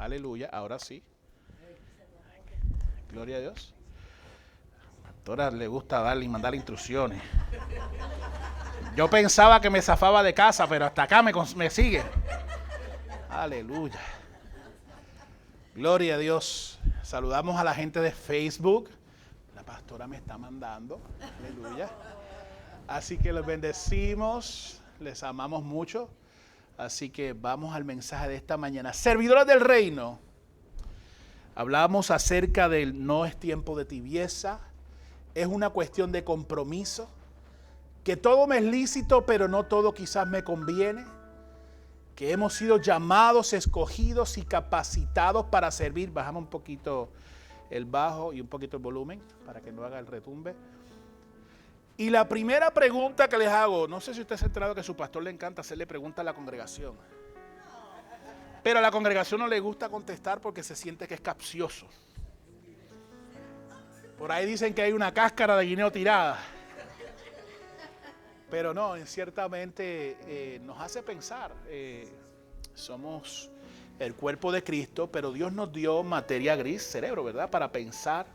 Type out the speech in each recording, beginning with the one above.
Aleluya, ahora sí. Gloria a Dios. A la pastora le gusta darle y mandar instrucciones. Yo pensaba que me zafaba de casa, pero hasta acá me sigue. Aleluya. Gloria a Dios. Saludamos a la gente de Facebook. La pastora me está mandando. Aleluya. Así que los bendecimos. Les amamos mucho. Así que vamos al mensaje de esta mañana. Servidores del reino. Hablamos acerca del no es tiempo de tibieza. Es una cuestión de compromiso. Que todo me es lícito, pero no todo quizás me conviene. Que hemos sido llamados, escogidos y capacitados para servir. Bajamos un poquito el bajo y un poquito el volumen para que no haga el retumbe. Y la primera pregunta que les hago, no sé si usted se ha enterado que a su pastor le encanta hacerle preguntas a la congregación. Pero a la congregación no le gusta contestar porque se siente que es capcioso. Por ahí dicen que hay una cáscara de guineo tirada. Pero no, ciertamente nos hace pensar. Somos el cuerpo de Cristo, pero Dios nos dio materia gris, cerebro, ¿verdad? Para pensar,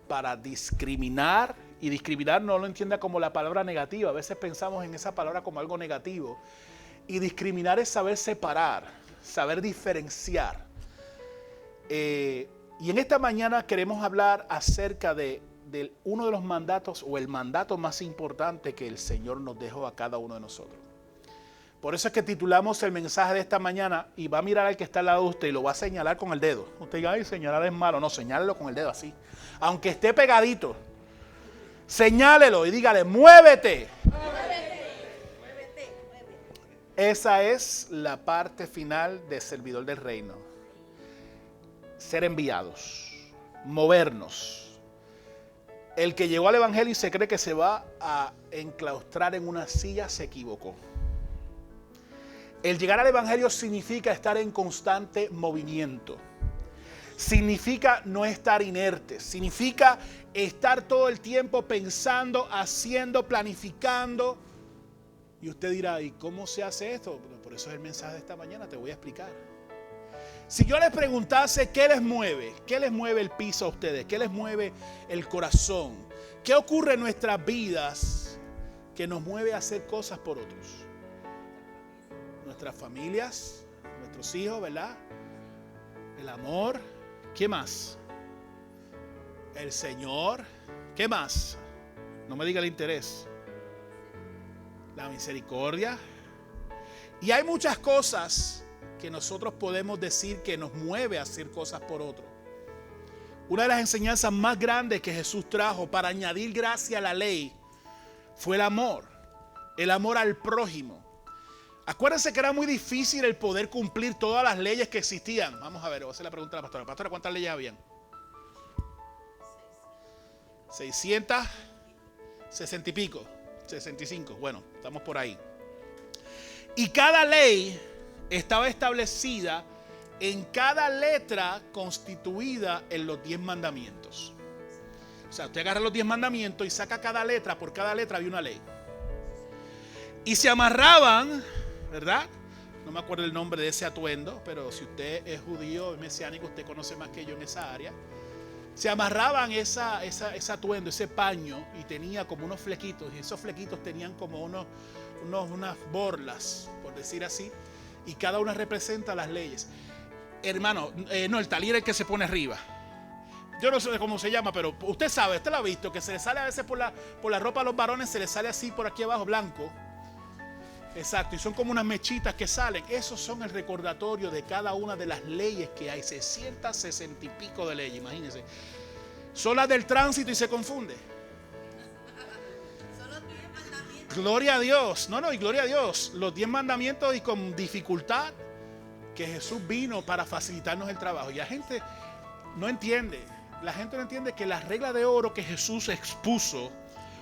para discriminar. Y discriminar no lo entienda como la palabra negativa. A veces pensamos en esa palabra como algo negativo. Y discriminar es saber separar, saber diferenciar. Y en esta mañana queremos hablar acerca de uno de los mandatos o el mandato más importante que el Señor nos dejó a cada uno de nosotros. Por eso es que titulamos el mensaje de esta mañana y va a mirar al que está al lado de usted y lo va a señalar con el dedo. Usted diga, ay, señalar es malo. No, señálelo con el dedo así. Aunque esté pegadito, señálelo y dígale, muévete. Esa es la parte final de servidor del reino. Ser enviados, movernos. El que llegó al evangelio y se cree que se va a enclaustrar en una silla se equivocó. El llegar al evangelio significa estar en constante movimiento. Significa no estar inerte. Significa estar todo el tiempo pensando, haciendo, planificando. Y usted dirá, ¿y cómo se hace esto? Por eso es el mensaje de esta mañana, te voy a explicar. Si yo les preguntase qué les mueve el piso a ustedes, qué les mueve el corazón, qué ocurre en nuestras vidas que nos mueve a hacer cosas por otros. Nuestras familias, nuestros hijos, ¿verdad? El amor, ¿qué más? El Señor, ¿qué más? No me diga el interés. La misericordia. Y hay muchas cosas que nosotros podemos decir que nos mueve a hacer cosas por otro. Una de las enseñanzas más grandes que Jesús trajo para añadir gracia a la ley fue el amor al prójimo. Acuérdense que era muy difícil el poder cumplir todas las leyes que existían. Vamos a ver, voy a hacer la pregunta a la pastora. Pastora, ¿cuántas leyes habían? 660 y pico, 65, bueno, estamos por ahí. Y cada ley estaba establecida en cada letra constituida en los 10 mandamientos. O sea, usted agarra los 10 mandamientos y saca cada letra, por cada letra había una ley. Y se amarraban, ¿verdad? No me acuerdo el nombre de ese atuendo, pero si usted es judío o mesiánico, usted conoce más que yo en esa área. Se amarraban ese atuendo, ese paño, y tenía como unos flequitos, y esos flequitos tenían como unas borlas, por decir así, y cada una representa las leyes. Hermano, no, el talir es el que se pone arriba. Yo no sé cómo se llama, pero usted sabe, usted lo ha visto, que se le sale a veces por la ropa a los varones, se le sale así por aquí abajo blanco. Exacto, y son como unas mechitas que salen. Esos son el recordatorio de cada una de las leyes que hay. 660 y pico de leyes, imagínense. Son las del tránsito y se confunde. Son los 10 mandamientos. Gloria a Dios. Y gloria a Dios. Los 10 mandamientos y con dificultad que Jesús vino para facilitarnos el trabajo. Y la gente no entiende. La gente no entiende que la regla de oro que Jesús expuso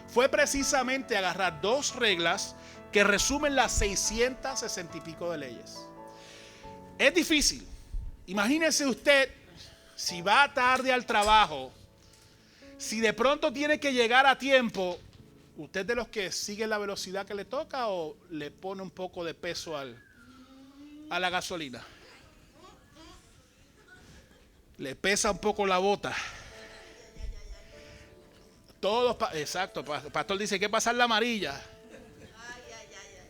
fue precisamente agarrar 2 reglas que resumen las 660 y pico de leyes. Es difícil. Imagínese usted, si va tarde al trabajo, si de pronto tiene que llegar a tiempo, ¿usted es de los que sigue la velocidad que le toca o le pone un poco de peso a la gasolina? le pesa un poco la bota. Todos, exacto, el pastor dice que pasar la amarilla.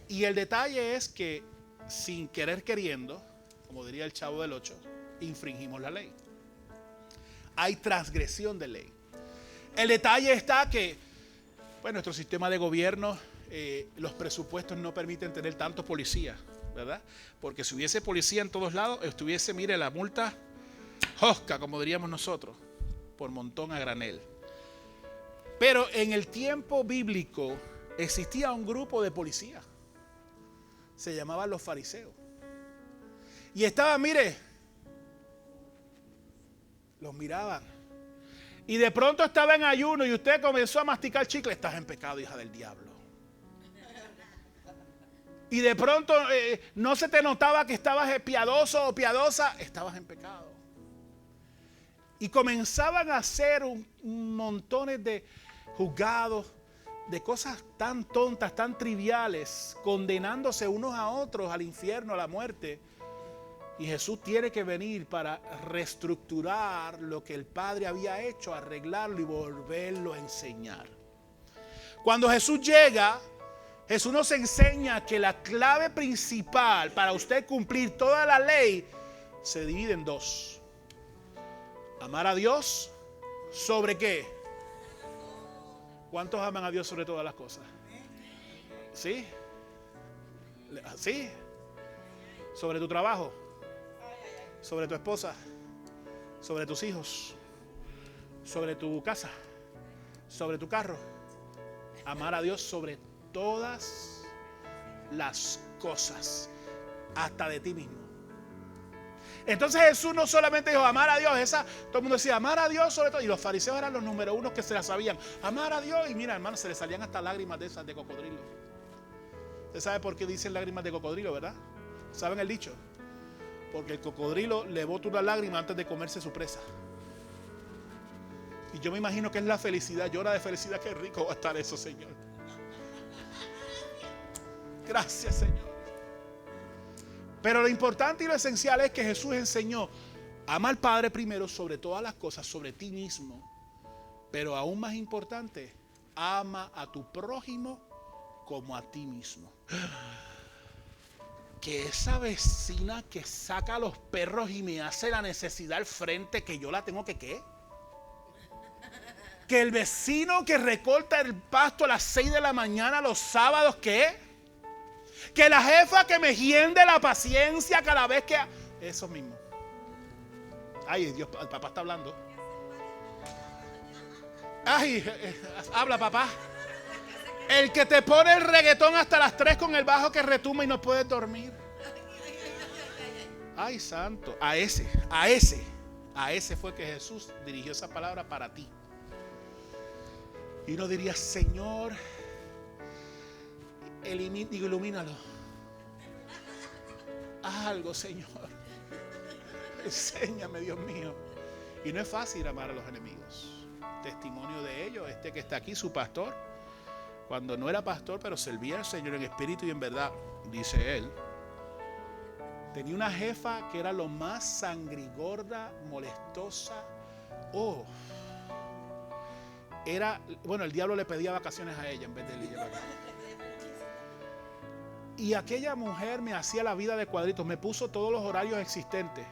Y el detalle es que sin querer queriendo, como diría el Chavo del 8, infringimos la ley. Hay transgresión de ley. El detalle está que, pues, nuestro sistema de gobierno, los presupuestos no permiten tener tantos policías, ¿verdad? Porque si hubiese policía en todos lados, estuviese, mire, la multa josca, como diríamos nosotros, por montón a granel. Pero en el tiempo bíblico existía un grupo de policías. Se llamaban los fariseos. Y estaban, mire, los miraban. Y de pronto estaba en ayuno y usted comenzó a masticar chicle. Estás en pecado, hija del diablo. Y de pronto no se te notaba que estabas piadoso o piadosa. Estabas en pecado. Y comenzaban a hacer montones de juzgados, de cosas tan tontas, tan triviales, condenándose unos a otros al infierno, a la muerte. Y Jesús tiene que venir para reestructurar lo que el Padre había hecho, arreglarlo y volverlo a enseñar. Cuando Jesús llega, Jesús nos enseña que la clave principal para usted cumplir toda la ley se divide en dos. Amar a Dios ¿sobre qué? ¿Cuántos aman a Dios sobre todas las cosas? ¿Sí? ¿Sí? Sobre tu trabajo, sobre tu esposa, sobre tus hijos, sobre tu casa, sobre tu carro. Amar a Dios sobre todas las cosas, hasta de ti mismo. Entonces Jesús no solamente dijo amar a Dios, todo el mundo decía amar a Dios sobre todo. Y los fariseos eran los número uno que se la sabían. Amar a Dios. Y mira, hermano, se le salían hasta lágrimas de esas de cocodrilo. Usted sabe por qué dicen lágrimas de cocodrilo, ¿verdad? ¿Saben el dicho? Porque el cocodrilo le bota una lágrima antes de comerse su presa. Y yo me imagino que es la felicidad, llora de felicidad. Qué rico va a estar eso, Señor. Gracias, Señor. Pero lo importante y lo esencial es que Jesús enseñó: ama al Padre primero sobre todas las cosas, sobre ti mismo. Pero aún más importante, ama a tu prójimo como a ti mismo. Que esa vecina que saca a los perros y me hace la necesidad al frente, que yo la tengo que ¿qué? Que el vecino que recorta el pasto a las 6 de la mañana los sábados, ¿qué? Que la jefa que me hiende la paciencia cada vez que... Eso mismo. Ay, Dios, el papá está hablando. Ay, habla, papá. El que te pone el reggaetón hasta las 3 con el bajo que retumba y no puedes dormir. Ay, santo. A ese fue que Jesús dirigió esa palabra para ti. Y uno diría: Señor, ilumínalo. Haz algo, Señor. Enséñame, Dios mío. Y no es fácil amar a los enemigos. Testimonio de ello, que está aquí, su pastor, cuando no era pastor, pero servía al Señor en espíritu y en verdad, dice él, tenía una jefa que era lo más sangrigorda, molestosa. El diablo le pedía vacaciones a ella en vez de ella. Y aquella mujer me hacía la vida de cuadritos, me puso todos los horarios existentes.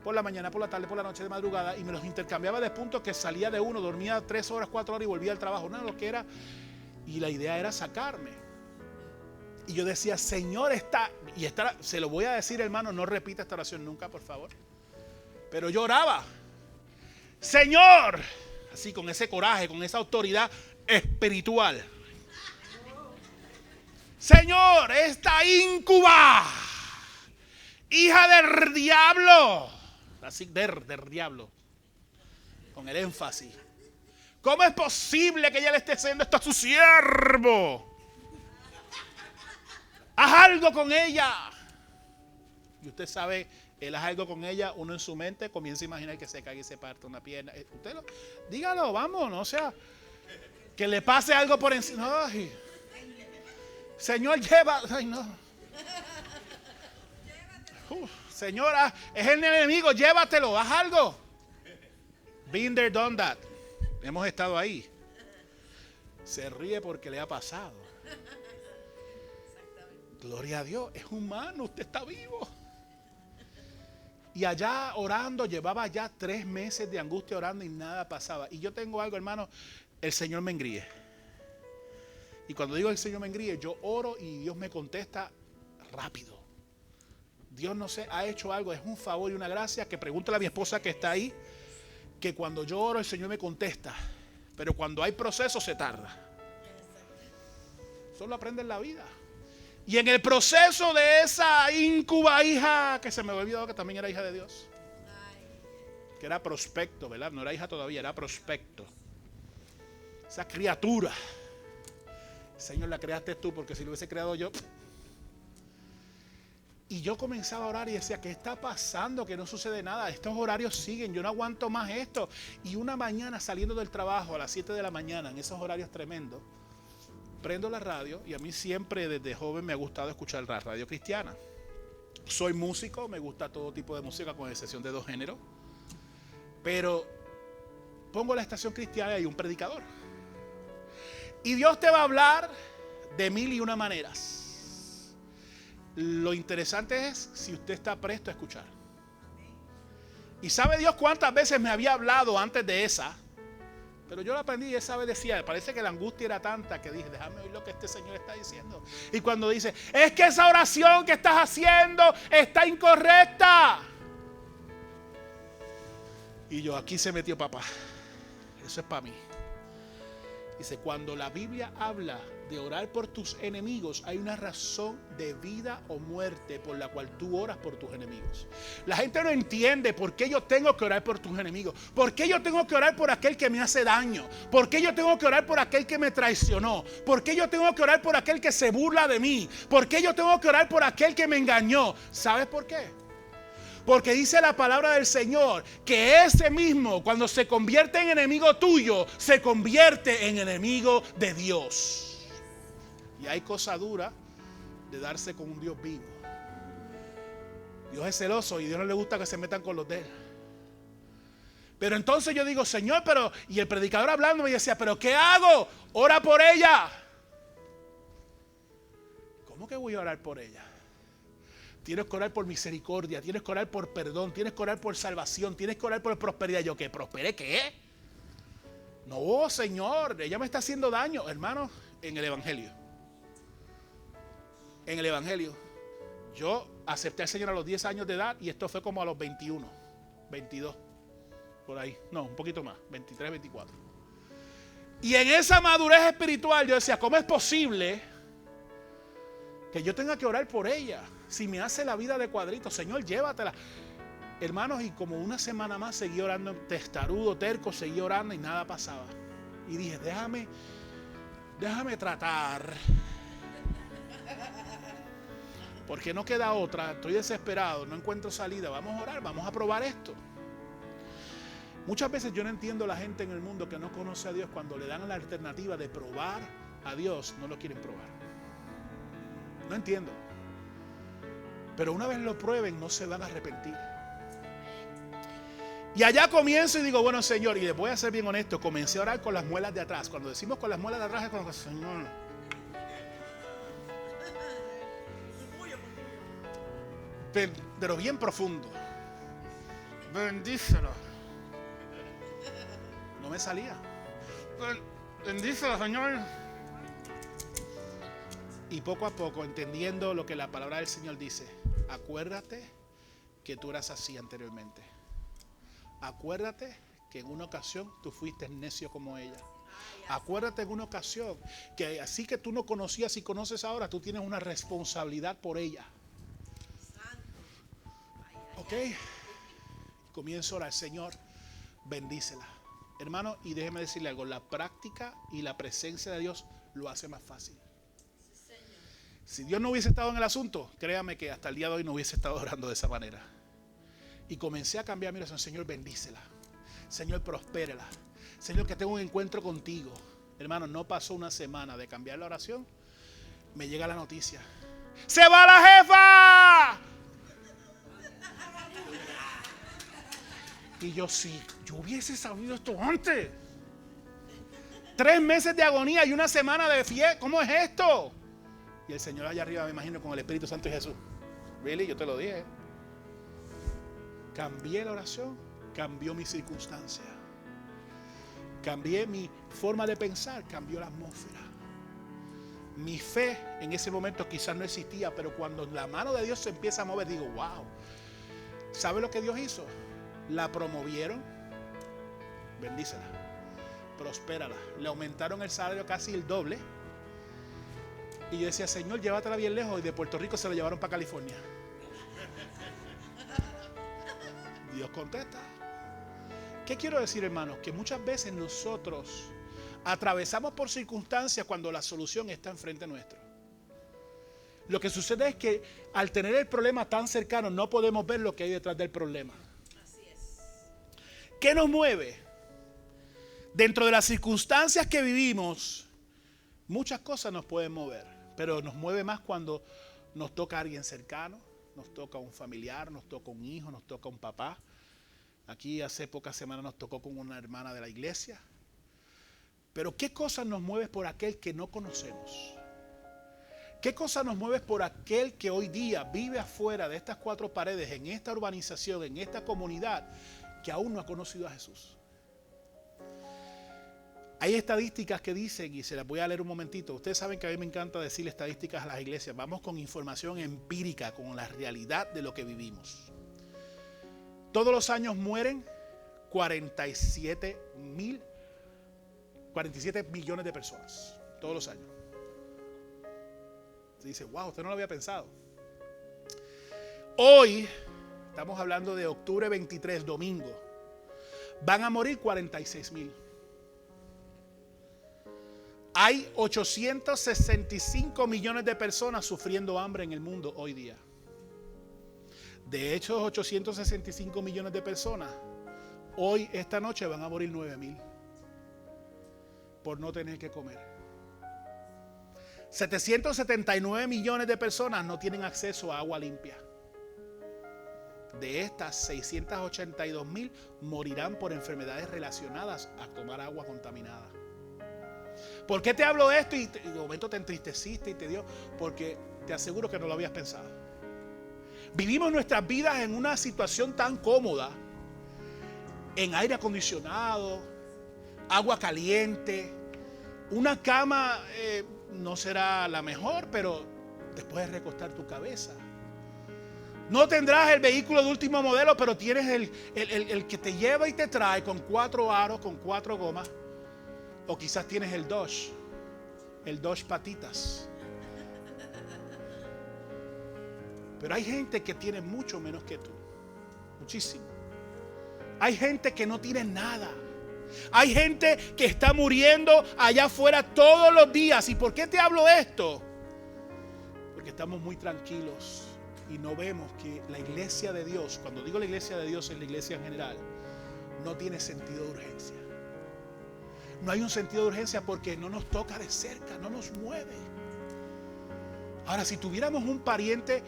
Por la mañana, por la tarde, por la noche, de madrugada, y me los intercambiaba de puntos que salía de uno, dormía 3 horas, 4 horas y volvía al trabajo. Nada, lo que era. Y la idea era sacarme. Y yo decía: Señor, se lo voy a decir, hermano, no repita esta oración nunca, por favor. Pero yo oraba: Señor, así con ese coraje, con esa autoridad espiritual. Señor, esta íncuba, hija del diablo, así del diablo, con el énfasis. ¿Cómo es posible que ella le esté haciendo esto a su siervo? Haz algo con ella. Y usted sabe, él haz algo con ella, uno en su mente comienza a imaginar que se caiga y se parte una pierna. Dígalo, vamos, no sea que le pase algo por encima. Ay, Señor, lleva. Ay, no. Señora, es el enemigo, llévatelo, haz algo. Been there, done that. Hemos estado ahí. Se ríe porque le ha pasado. Gloria a Dios, es humano, usted está vivo. Y allá orando, llevaba ya 3 meses de angustia orando y nada pasaba. Y yo tengo algo, hermano, el Señor me engríe. Y cuando digo el Señor me engríe, yo oro y Dios me contesta rápido. Dios, no sé, ha hecho algo, es un favor y una gracia, que pregúntale a mi esposa que está ahí, que cuando yo oro el Señor me contesta, pero cuando hay proceso se tarda. Solo aprende en la vida. Y en el proceso de esa incuba hija, que se me había olvidado que también era hija de Dios, que era prospecto, ¿verdad? No era hija todavía, era prospecto. Esa criatura, Señor, la creaste tú, porque si lo hubiese creado yo. Y yo comenzaba a orar y decía, ¿qué está pasando? Que no sucede nada, estos horarios siguen, yo no aguanto más esto. Y una mañana saliendo del trabajo a las 7 de la mañana, en esos horarios tremendos, prendo la radio, y a mí siempre desde joven me ha gustado escuchar la radio cristiana. Soy músico, me gusta todo tipo de música con excepción de 2 géneros. Pero pongo la estación cristiana y hay un predicador. Y Dios te va a hablar de 1001 maneras. Lo interesante es si usted está presto a escuchar. Y sabe Dios cuántas veces me había hablado antes de esa. Pero yo la aprendí y esa vez decía, parece que la angustia era tanta que dije, déjame oír lo que este Señor está diciendo. Y cuando dice, es que esa oración que estás haciendo está incorrecta. Y yo, aquí se metió papá. Eso es para mí. Dice, cuando la Biblia habla de orar por tus enemigos, hay una razón de vida o muerte por la cual tú oras por tus enemigos. La gente no entiende por qué yo tengo que orar por tus enemigos. ¿Por qué yo tengo que orar por aquel que me hace daño? ¿Por qué yo tengo que orar por aquel que me traicionó? ¿Por qué yo tengo que orar por aquel que se burla de mí? ¿Por qué yo tengo que orar por aquel que me engañó? ¿Sabes por qué? Porque dice la palabra del Señor que ese mismo, cuando se convierte en enemigo tuyo, se convierte en enemigo de Dios. Y hay cosa dura de darse con un Dios vivo. Dios es celoso y a Dios no le gusta que se metan con los de él. Pero entonces yo digo, Señor, pero... Y el predicador hablando me decía, ¿pero qué hago? Ora por ella. ¿Cómo que voy a orar por ella? Tienes que orar por misericordia, tienes que orar por perdón, tienes que orar por salvación, tienes que orar por prosperidad. Yo, ¿qué? ¿Prospere qué? No, Señor, ella me está haciendo daño. Hermano, en el Evangelio. En el Evangelio. Yo acepté al Señor a los 10 años de edad y esto fue como a los 21, 22, por ahí. No, un poquito más, 23, 24. Y en esa madurez espiritual yo decía, ¿cómo es posible que yo tenga que orar por ella? Si me hace la vida de cuadritos, Señor, llévatela. Hermanos, y como una semana más seguí orando, testarudo, terco, seguí orando y nada pasaba. Y dije, déjame tratar. Porque no queda otra, estoy desesperado, no encuentro salida, vamos a orar, vamos a probar esto. Muchas veces yo no entiendo a la gente en el mundo que no conoce a Dios, cuando le dan la alternativa de probar a Dios, no lo quieren probar. No entiendo. Pero una vez lo prueben, no se van a arrepentir. Y allá comienzo y digo, bueno, Señor, y les voy a ser bien honesto, comencé a orar con las muelas de atrás. Cuando decimos con las muelas de atrás es con el Señor. Pero bien profundo. Bendícelo. No me salía. Bendícelo, Señor. Y poco a poco, entendiendo lo que la palabra del Señor dice, acuérdate que tú eras así anteriormente. Acuérdate que en una ocasión tú fuiste necio como ella. Acuérdate en una ocasión que así que tú no conocías y conoces ahora, tú tienes una responsabilidad por ella. Ok. Comienzo a orar, Señor, bendícela. Hermano, y déjeme decirle algo, la práctica y la presencia de Dios lo hace más fácil. Si Dios no hubiese estado en el asunto, créame que hasta el día de hoy no hubiese estado orando de esa manera. Y comencé a cambiar mi oración. Señor, bendícela. Señor, prospérela. Señor, que tenga un encuentro contigo. Hermano, no pasó una semana de cambiar la oración, me llega la noticia. ¡Se va la jefa! Y yo, si yo hubiese sabido esto antes. 3 meses de agonía y 1 semana de fiesta. ¿Cómo es esto? Y el Señor allá arriba, me imagino, con el Espíritu Santo y Jesús. Really, yo te lo dije. Cambié la oración, cambió mi circunstancia. Cambié mi forma de pensar, cambió la atmósfera. Mi fe en ese momento quizás no existía, pero cuando la mano de Dios se empieza a mover, digo, wow. ¿Sabe lo que Dios hizo? La promovieron, bendícela, prospérala. Le aumentaron el salario casi el doble. Y yo decía, Señor, llévatela bien lejos. Y de Puerto Rico se lo llevaron para California. Dios contesta. ¿Qué quiero decir, hermanos? Que muchas veces nosotros atravesamos por circunstancias cuando la solución está enfrente nuestro. Lo que sucede es que al tener el problema tan cercano no podemos ver lo que hay detrás del problema. Así es. ¿Qué nos mueve? Dentro de las circunstancias que vivimos, muchas cosas nos pueden mover, pero nos mueve más cuando nos toca a alguien cercano, nos toca a un familiar, nos toca a un hijo, nos toca a un papá. Aquí hace pocas semanas nos tocó con una hermana de la iglesia. Pero ¿qué cosas nos mueve por aquel que no conocemos? ¿Qué cosas nos mueve por aquel que hoy día vive afuera de estas 4 paredes, en esta urbanización, en esta comunidad, que aún no ha conocido a Jesús? Hay estadísticas que dicen, y se las voy a leer un momentito. Ustedes saben que a mí me encanta decir estadísticas a las iglesias. Vamos con información empírica, con la realidad de lo que vivimos. Todos los años mueren 47 millones de personas. Todos los años. Se dice, wow, usted no lo había pensado. Hoy, estamos hablando de octubre 23, domingo, van a morir 46,000. Hay 865 millones de personas sufriendo hambre en el mundo hoy día. De hecho, 865 millones de personas, hoy, esta noche, van a morir 9,000 por no tener que comer. 779 millones de personas no tienen acceso a agua limpia. De estas, 682,000 morirán por enfermedades relacionadas a tomar agua contaminada. ¿Por qué te hablo de esto? Y de momento te entristeciste y te dio, porque te aseguro que no lo habías pensado. Vivimos nuestras vidas en una situación tan cómoda, en aire acondicionado, agua caliente, una cama no será la mejor, pero te puedes recostar tu cabeza. No tendrás el vehículo de último modelo, pero tienes el que te lleva y te trae con 4 aros, con 4 gomas. O quizás tienes el Dodge patitas. Pero hay gente que tiene mucho menos que tú. Muchísimo. Hay gente que no tiene nada. Hay gente que está muriendo allá afuera todos los días. ¿Y por qué te hablo de esto? Porque estamos muy tranquilos y no vemos que la iglesia de Dios, cuando digo la iglesia de Dios, es la iglesia en general, no tiene sentido de urgencia. No hay un sentido de urgencia porque no nos toca de cerca, no nos mueve. Ahora, si tuviéramos un pariente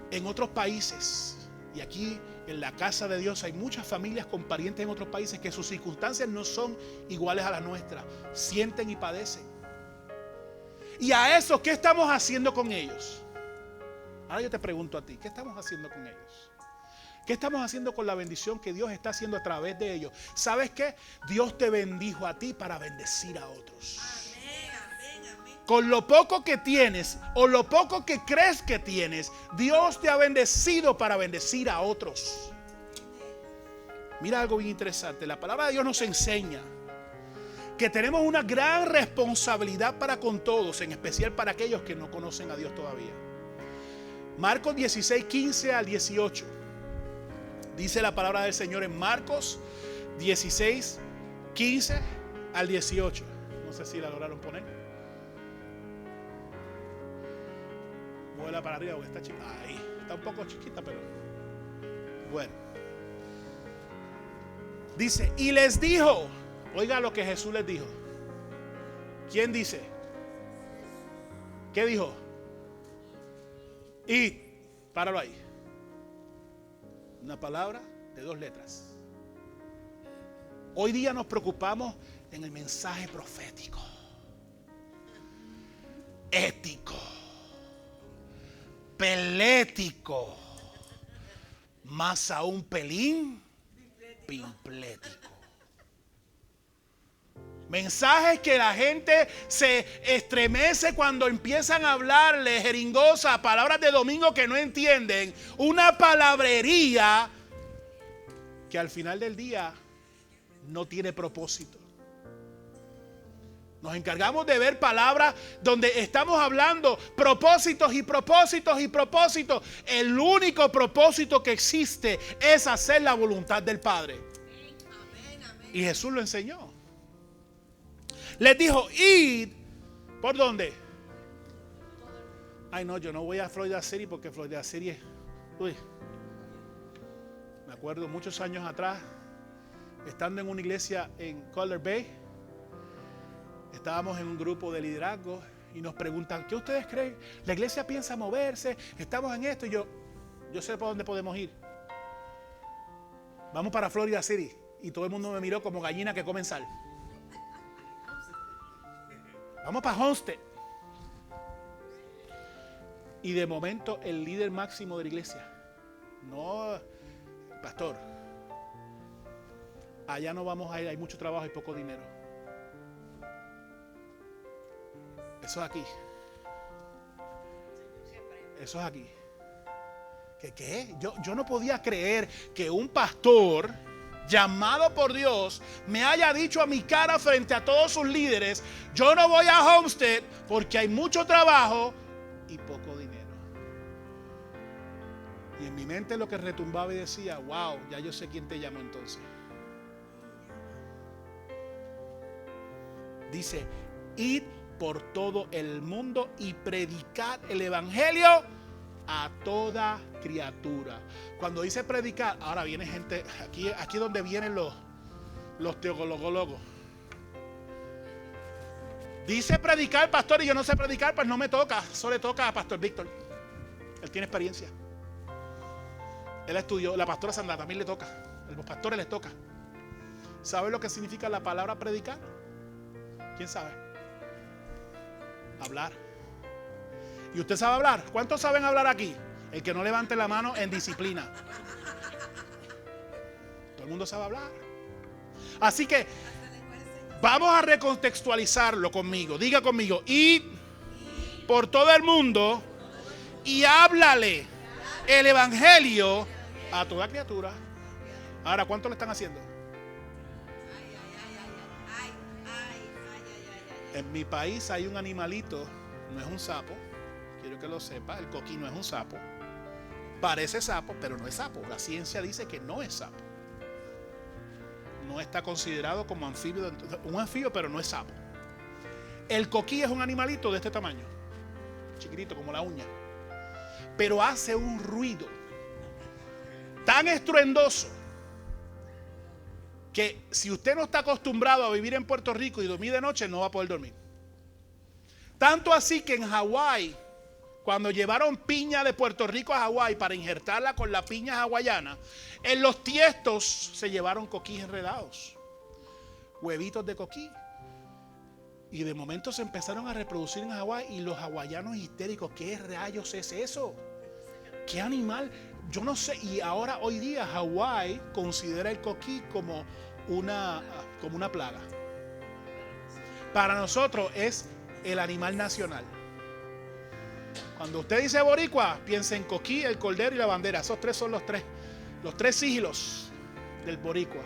en otros países, y aquí en la casa de Dios hay muchas familias con parientes en otros países que sus circunstancias no son iguales a las nuestras, sienten y padecen. Y a eso, ¿qué estamos haciendo con ellos? Ahora yo te pregunto a ti, ¿qué estamos haciendo con ellos? ¿Qué estamos haciendo con la bendición que Dios está haciendo a través de ellos? ¿Sabes qué? Dios te bendijo a ti para bendecir a otros. Amén, amén, amén. Con lo poco que tienes o lo poco que crees que tienes, Dios te ha bendecido para bendecir a otros. Mira algo bien interesante. La palabra de Dios nos enseña que tenemos una gran responsabilidad para con todos, en especial para aquellos que no conocen a Dios todavía. Marcos 16, 15 al 18. Dice la palabra del Señor en Marcos 16, 15 al 18. No sé si la lograron poner. Vuela para arriba porque está chiquita. Ahí, está un poco chiquita, pero bueno. Dice, y les dijo, oiga lo que Jesús les dijo. ¿Quién dice? ¿Qué dijo? Y, páralo ahí. Una palabra de 2 letras. Hoy día nos preocupamos en el mensaje profético, ético, pelético, más aún pelín, pimplético. Mensajes que la gente se estremece cuando empiezan a hablarle jeringosa, palabras de domingo que no entienden. Una palabrería que al final del día no tiene propósito. Nos encargamos de ver palabras donde estamos hablando propósitos y propósitos y propósitos. El único propósito que existe es hacer la voluntad del Padre. Y Jesús lo enseñó. Les dijo, id, ¿por dónde? Ay no, yo no voy a Florida City porque Florida City es... Uy. Me acuerdo muchos años atrás, estando en una iglesia en Color Bay, estábamos en un grupo de liderazgo y nos preguntan, ¿qué ustedes creen? La iglesia piensa moverse, estamos en esto y yo sé por dónde podemos ir. Vamos para Florida City. Y todo el mundo me miró como gallina que comen sal. Vamos para Homestead. Y de momento el líder máximo de la iglesia, no, pastor, allá no vamos a ir, hay mucho trabajo y poco dinero. Eso es aquí. Eso es aquí. ¿Qué? Yo no podía creer que un pastor llamado por Dios me haya dicho a mi cara frente a todos sus líderes, yo no voy a Homestead porque hay mucho trabajo y poco dinero. Y en mi mente lo que retumbaba y decía, wow, ya yo sé quién te llamó entonces. Dice, id por todo el mundo y predicad el evangelio a toda criatura. Cuando dice predicar, ahora viene gente, aquí donde vienen los teólogos. Dice predicar, pastor, y yo no sé predicar, pues no me toca, solo le toca a Pastor Víctor. Él tiene experiencia. Él estudió, la pastora Sandra también le toca, a los pastores les toca. ¿Sabe lo que significa la palabra predicar? ¿Quién sabe? Hablar. ¿Y usted sabe hablar? ¿Cuántos saben hablar aquí? El que no levante la mano en disciplina. Todo el mundo sabe hablar. Así que vamos a recontextualizarlo conmigo. Diga conmigo, id por todo el mundo y háblale el evangelio a toda criatura. Ahora, ¿cuánto le están haciendo? En mi país hay un animalito, no es un sapo, quiero que lo sepa, el coquí no es un sapo. Parece sapo, pero no es sapo. La ciencia dice que no es sapo. No está considerado como anfibio, un anfibio, pero no es sapo. El coquí es un animalito de este tamaño, chiquitito como la uña, pero hace un ruido tan estruendoso que si usted no está acostumbrado a vivir en Puerto Rico y dormir de noche, no va a poder dormir. Tanto así que en Hawái, cuando llevaron piña de Puerto Rico a Hawái para injertarla con la piña hawaiana, en los tiestos se llevaron coquís enredados, huevitos de coquí. Y de momento se empezaron a reproducir en Hawái y los hawaianos histéricos, ¿qué rayos es eso? ¿Qué animal? Yo no sé. Y ahora hoy día Hawái considera el coquí como una plaga. Para nosotros es el animal nacional. Cuando usted dice boricua, piensa en coquí, el cordero y la bandera. Esos tres son los tres sigilos del boricua.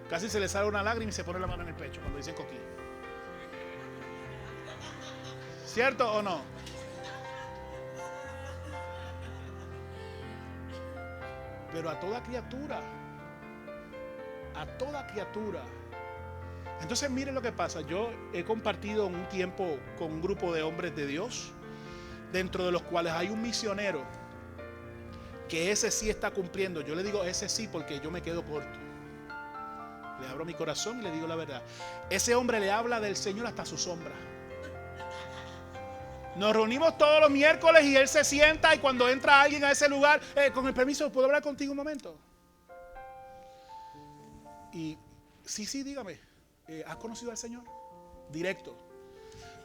Casi se le sale una lágrima y se pone la mano en el pecho cuando dicen coquí. ¿Cierto o no? Pero a toda criatura. A toda criatura. Entonces miren lo que pasa. Yo he compartido un tiempo con un grupo de hombres de Dios, dentro de los cuales hay un misionero que ese sí está cumpliendo. Yo le digo ese sí porque yo me quedo corto. Le abro mi corazón y le digo la verdad. Ese hombre le habla del Señor hasta su sombra. Nos reunimos todos los miércoles y él se sienta y cuando entra alguien a ese lugar, con el permiso, ¿puedo hablar contigo un momento? Y Sí, dígame. ¿Has conocido al Señor? Directo.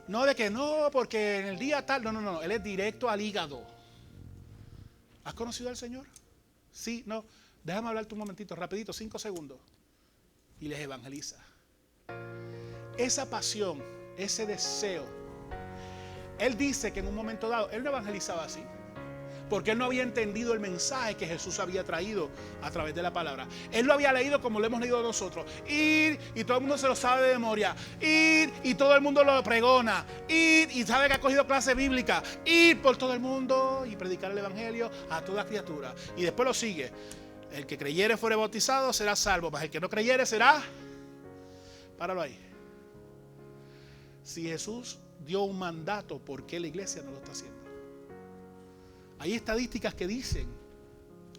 No de que no, porque en el día tal. No. Él es directo al hígado. ¿Has conocido al Señor? Sí, no. Déjame hablarte un momentito, rapidito, 5 segundos. Y les evangeliza. Esa pasión, ese deseo. Él dice que en un momento dado, él no evangelizaba así. Porque él no había entendido el mensaje que Jesús había traído a través de la palabra. Él lo había leído como lo hemos leído nosotros. Ir, y todo el mundo se lo sabe de memoria. Ir, y todo el mundo lo pregona. Ir, y sabe que ha cogido clase bíblica. Ir por todo el mundo y predicar el evangelio a toda criatura. Y después lo sigue. El que creyere fuere bautizado será salvo, mas el que no creyere será... Páralo ahí. Si Jesús dio un mandato, ¿por qué la iglesia no lo está haciendo? Hay estadísticas que dicen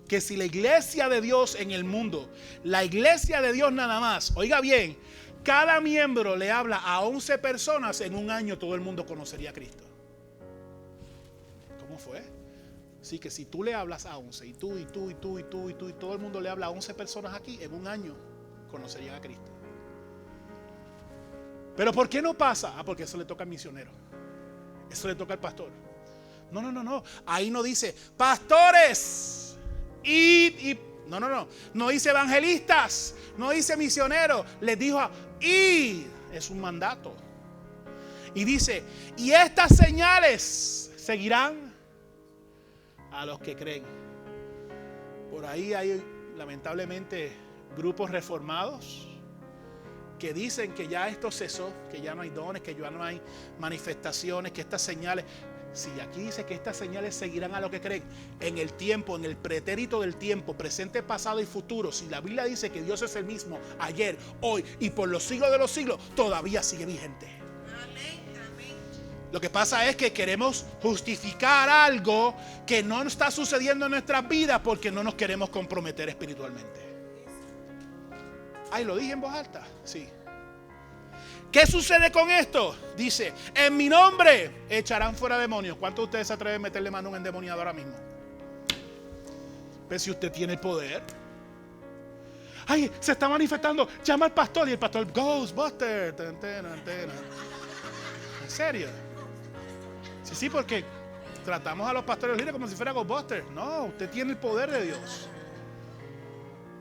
que si la iglesia de Dios en el mundo, la iglesia de Dios nada más, oiga bien, cada miembro le habla a 11 personas, en un año todo el mundo conocería a Cristo. ¿Cómo fue? Sí, que si tú le hablas a 11 y tú, y todo el mundo le habla a 11 personas aquí, en un año conocerían a Cristo. ¿Pero por qué no pasa? Porque eso le toca al misionero. Eso le toca al pastor. No. Ahí no dice pastores. No dice evangelistas. No dice misioneros. Les dijo ir. Es un mandato. Y dice, y estas señales seguirán a los que creen. Por ahí hay lamentablemente grupos reformados que dicen que ya esto cesó, que ya no hay dones, que ya no hay manifestaciones, que estas señales, si aquí dice que estas señales seguirán a los que creen, en el tiempo, en el pretérito del tiempo, presente, pasado y futuro, si la Biblia dice que Dios es el mismo ayer, hoy y por los siglos de los siglos, todavía sigue vigente. Amén. Lo que pasa es que queremos justificar algo que no está sucediendo en nuestras vidas porque no nos queremos comprometer espiritualmente. Ay, lo dije en voz alta. Sí. ¿Qué sucede con esto? Dice, en mi nombre echarán fuera demonios. ¿Cuántos de ustedes se atreven a meterle mano a un endemoniado ahora mismo? Pero si usted tiene el poder. Ay, se está manifestando. Llama al pastor y el pastor, Ghostbuster. En serio. Sí, porque tratamos a los pastores líderes como si fuera Ghostbuster. No, usted tiene el poder de Dios.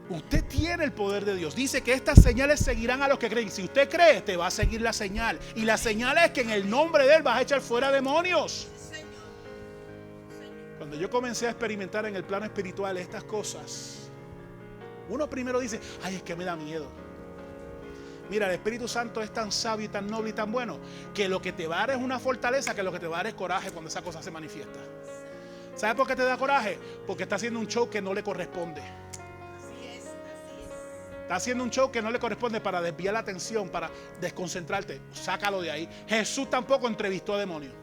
Usted tiene el poder de Dios. Dice que estas señales seguirán a los que creen. Si usted cree, te va a seguir la señal. Y la señal es que en el nombre de Él vas a echar fuera demonios. Cuando yo comencé a experimentar en el plano espiritual estas cosas, uno primero dice, ay, es que me da miedo. Mira, el Espíritu Santo es tan sabio y tan noble y tan bueno que lo que te va a dar es una fortaleza, que lo que te va a dar es coraje cuando esa cosa se manifiesta. ¿Sabes por qué te da coraje? Porque está haciendo un show que no le corresponde. Está haciendo un show que no le corresponde para desviar la atención, para desconcentrarte. Sácalo de ahí. Jesús tampoco entrevistó a demonios.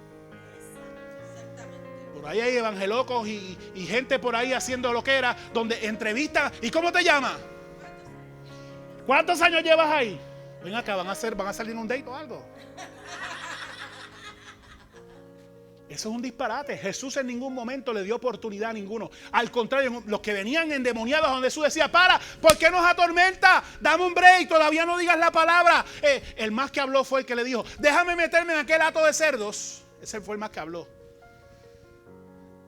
Por ahí hay evangelocos y gente por ahí haciendo lo que era, donde entrevistan. ¿Y cómo te llamas? ¿Cuántos años llevas ahí? Ven acá, van a salir en un date o algo. Eso es un disparate. Jesús en ningún momento le dio oportunidad a ninguno. Al contrario, los que venían endemoniados donde Jesús decía, para, ¿por qué nos atormenta? Dame un break, todavía no digas la palabra. El más que habló fue el que le dijo, déjame meterme en aquel hato de cerdos. Ese fue el más que habló.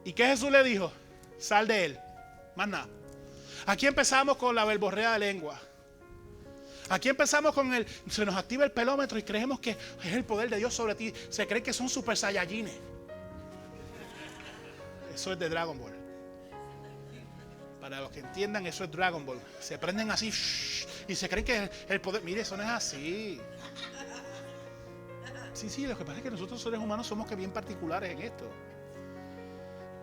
¿Y qué Jesús le dijo? Sal de él. Más nada. Aquí empezamos con la verborrea de lengua. Aquí empezamos con se nos activa el pelómetro y creemos que es el poder de Dios sobre ti. Se creen que son super saiyajines. Eso es de Dragon Ball. Para los que entiendan, eso es Dragon Ball. Se prenden así y se creen que el poder. Mire, eso no es así. Sí, lo que pasa es que nosotros seres humanos somos que bien particulares en esto.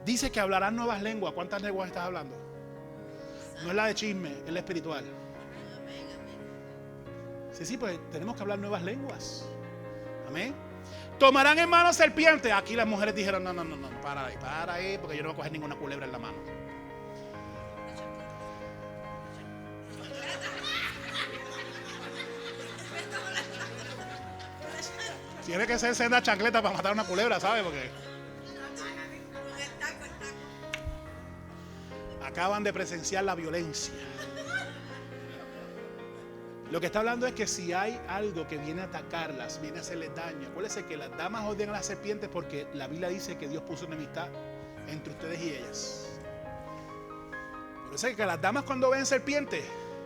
Dice que hablarán nuevas lenguas. ¿Cuántas lenguas estás hablando? No es la de chisme, es la espiritual. Sí, pues tenemos que hablar nuevas lenguas. Amén. Tomarán en mano serpientes. Aquí las mujeres dijeron, no, para ahí, porque yo no voy a coger ninguna culebra en la mano. Tiene que ser senda chancleta para matar una culebra, ¿sabes? Porque acaban de presenciar la violencia. Lo que está hablando es que si hay algo que viene a atacarlas, viene a hacerles daño, acuérdense que las damas odian a las serpientes porque la Biblia dice que Dios puso enemistad entre ustedes y ellas. Acuérdense que las damas cuando ven serpientes,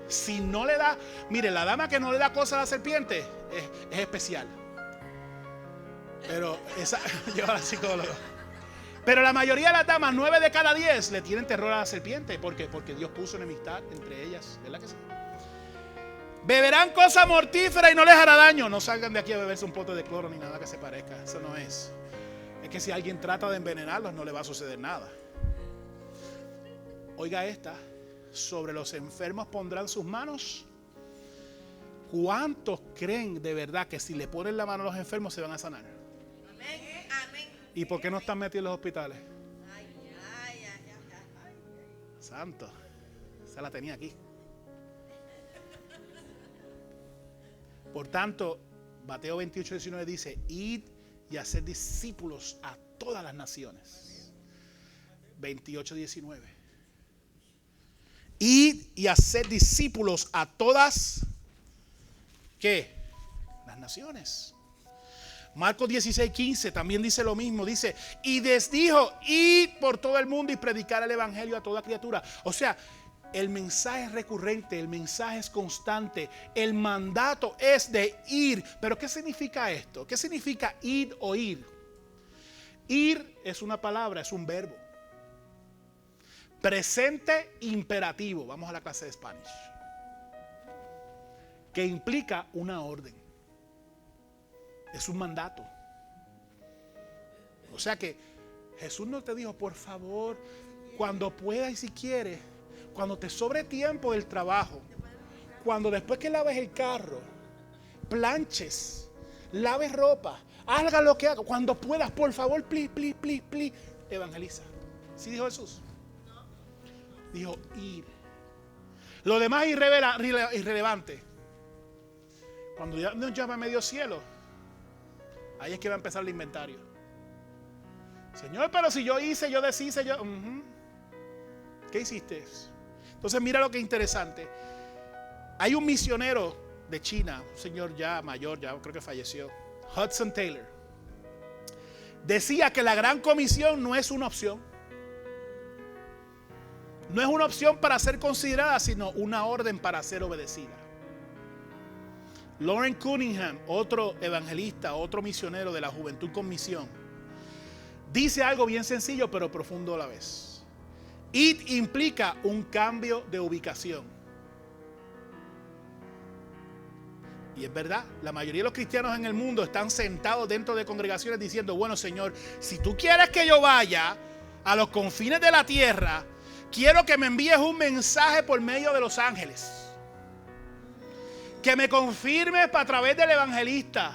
si no le da, mire, la dama que no le da cosa a la serpiente es especial. Pero esa lleva a la psicóloga. Pero la mayoría de las damas, 9 de cada 10, le tienen terror a la serpiente. ¿Por qué? Porque Dios puso enemistad entre ellas. ¿Verdad que sí? Beberán cosas mortíferas y no les hará daño. No salgan de aquí a beberse un pote de cloro ni nada que se parezca. Eso no es. Es que si alguien trata de envenenarlos, no le va a suceder nada. Oiga esta. Sobre los enfermos pondrán sus manos. ¿Cuántos creen de verdad que si le ponen la mano a los enfermos se van a sanar? Amén. Amén. ¿Y por qué no están metidos en los hospitales? Ay, ay, ay, ay, ay. Santo. Esa la tenía aquí. Por tanto, Mateo 28:19 dice: id y haced discípulos a todas las naciones. 28:19. Id y haced discípulos a todas, ¿qué? Las naciones. Marcos 16:15 también dice lo mismo. Dice: y les dijo, id por todo el mundo y predicar el evangelio a toda criatura. O sea, el mensaje es recurrente, el mensaje es constante, el mandato es de ir. Pero ¿qué significa esto? ¿Qué significa ir o ir? Ir es una palabra, es un verbo. Presente imperativo. Vamos a la clase de Spanish. Que implica una orden. Es un mandato. O sea que Jesús no te dijo, por favor, cuando puedas y si quieres, cuando te sobre tiempo del trabajo, cuando después que laves el carro, planches, laves ropa, haga lo que haga, cuando puedas, por favor, please, please, please, please, evangeliza. ¿Sí dijo Jesús? Dijo ir. Lo demás es irrelevante. Cuando Dios nos llama a medio cielo, ahí es que va a empezar el inventario. Señor, pero si yo hice, yo deshice, yo... ¿Qué hiciste? Entonces mira lo que es interesante. Hay un misionero de China, un señor ya mayor, ya creo que falleció, Hudson Taylor. Decía que la gran comisión no es una opción. No es una opción para ser considerada, sino una orden para ser obedecida. Lauren Cunningham, otro evangelista, otro misionero de la Juventud con Misión, dice algo bien sencillo pero profundo a la vez. It implica un cambio de ubicación. Y es verdad, la mayoría de los cristianos en el mundo están sentados dentro de congregaciones diciendo, bueno, Señor, si tú quieres que yo vaya a los confines de la tierra, quiero que me envíes un mensaje por medio de los ángeles. Que me confirmes a través del evangelista.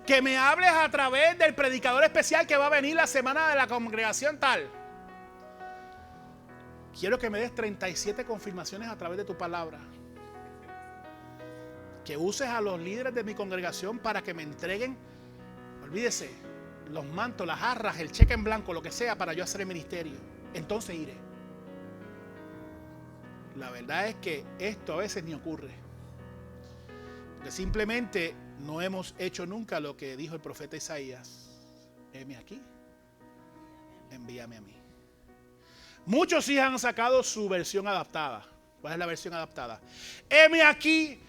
Que me hables a través del predicador especial que va a venir la semana de la congregación tal. Quiero que me des 37 confirmaciones a través de tu palabra. Que uses a los líderes de mi congregación para que me entreguen, olvídese, los mantos, las jarras, el cheque en blanco, lo que sea para yo hacer el ministerio. Entonces iré. La verdad es que esto a veces ni ocurre. Porque simplemente no hemos hecho nunca lo que dijo el profeta Isaías. Heme aquí, envíame a mí. Muchos sí han sacado su versión adaptada. ¿Cuál es la versión adaptada? Heme aquí,